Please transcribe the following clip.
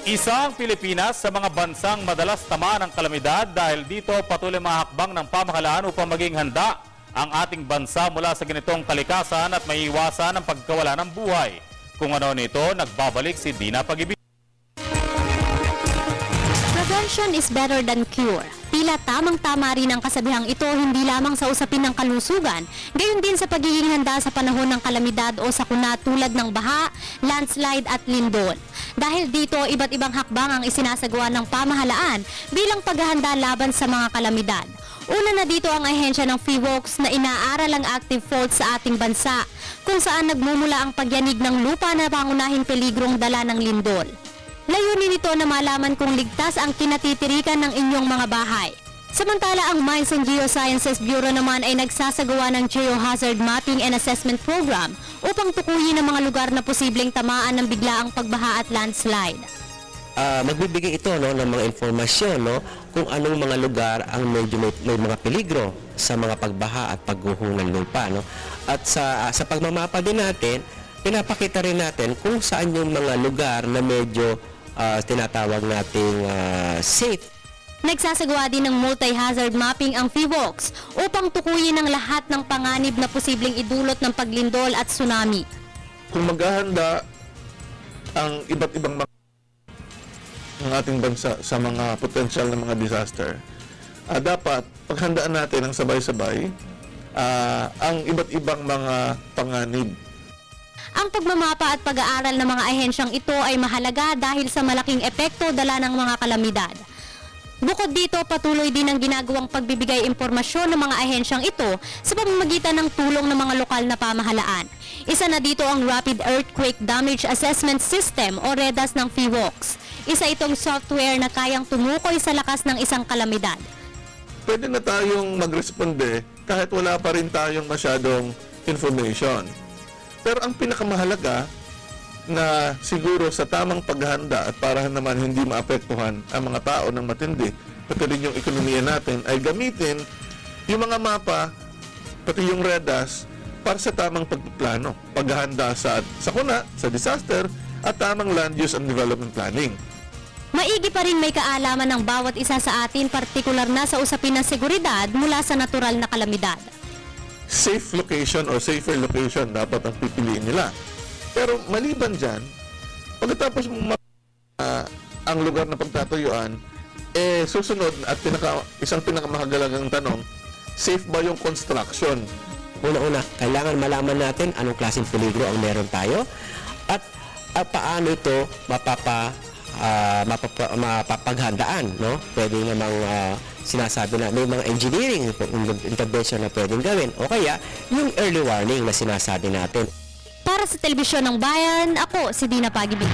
Isang Pilipinas sa mga bansang madalas tamaan ng kalamidad dahil dito patuloy mga hakbang ng pamahalaan upang maging handa ang ating bansa mula sa ganitong kalikasan at maiiwasan ang pagkawala ng buhay. Kung ano nito, nagbabalik si Dina Pag-ibig. Prevention is better than cure. Tila tamang-tama rin ang kasabihang ito hindi lamang sa usapin ng kalusugan, gayon din sa pagiging handa sa panahon ng kalamidad o sakuna tulad ng baha, landslide at lindol. Dahil dito, iba't ibang hakbang ang isinasagawa ng pamahalaan bilang paghahanda laban sa mga kalamidad. Una na dito ang ahensya ng FIVOLCS na inaaral ang active faults sa ating bansa, kung saan nagmumula ang pagyanig ng lupa na pangunahing peligrong dala ng lindol. Layunin nito na malaman kung ligtas ang kinatitirikan ng inyong mga bahay. Samantala, ang Mines and Geosciences Bureau naman ay nagsasagawa ng Geohazard Mapping and Assessment Program upang tukuyin ang mga lugar na posibleng tamaan ng biglaang pagbaha at landslide. Magbibigay ito ng mga informasyon kung anong mga lugar ang medyo may mga peligro sa mga pagbaha at pagguhong ng lupa. At sa pagmamapa din natin, pinapakita rin natin kung saan yung mga lugar na medyo tinatawag nating safe. Nagsasagawa din ng multi-hazard mapping ang FIVOLCS upang tukuyin ang lahat ng panganib na posibleng idulot ng paglindol at tsunami. Kung maghahanda ang iba't ibang ng ating bansa sa mga potensyal na mga disaster, dapat paghandaan natin ang sabay-sabay ang iba't ibang mga panganib. Ang pagmamapa at pag-aaral ng mga ahensyang ito ay mahalaga dahil sa malaking epekto dala ng mga kalamidad. Bukod dito, patuloy din ang ginagawang pagbibigay impormasyon ng mga ahensyang ito sa pamamagitan ng tulong ng mga lokal na pamahalaan. Isa na dito ang Rapid Earthquake Damage Assessment System o REDAS ng FIVOLCS. Isa itong software na kayang tumukoy sa lakas ng isang kalamidad. Pwede na tayong magresponde kahit wala pa rin tayong masyadong information. Pero ang pinakamahalaga na siguro sa tamang paghahanda at para naman hindi maapektuhan ang mga tao ng matindi, pati rin yung ekonomiya natin, ay gamitin yung mga mapa, pati yung REDAS, para sa tamang pagplano, paghahanda sa sakuna, sa disaster, at tamang land use and development planning. Maigi pa rin may kaalaman ng bawat isa sa atin, partikular na sa usapin ng seguridad mula sa natural na kalamidad. Safe location or safer location dapat ang pipiliin nila. Pero maliban dyan, pagkatapos mo ang lugar na pagtatuyuan, susunod at isang pinakamahalagang tanong, safe ba yung construction? Una-una, kailangan malaman natin anong klaseng peligro ang meron tayo at paano ito mapapaghandaan. Pwede namang sinasabi na may mga engineering intervention na pwedeng gawin o kaya yung early warning na sinasabi natin. Para sa Telebisyon ng Bayan, ako si Dina Pag-ibig.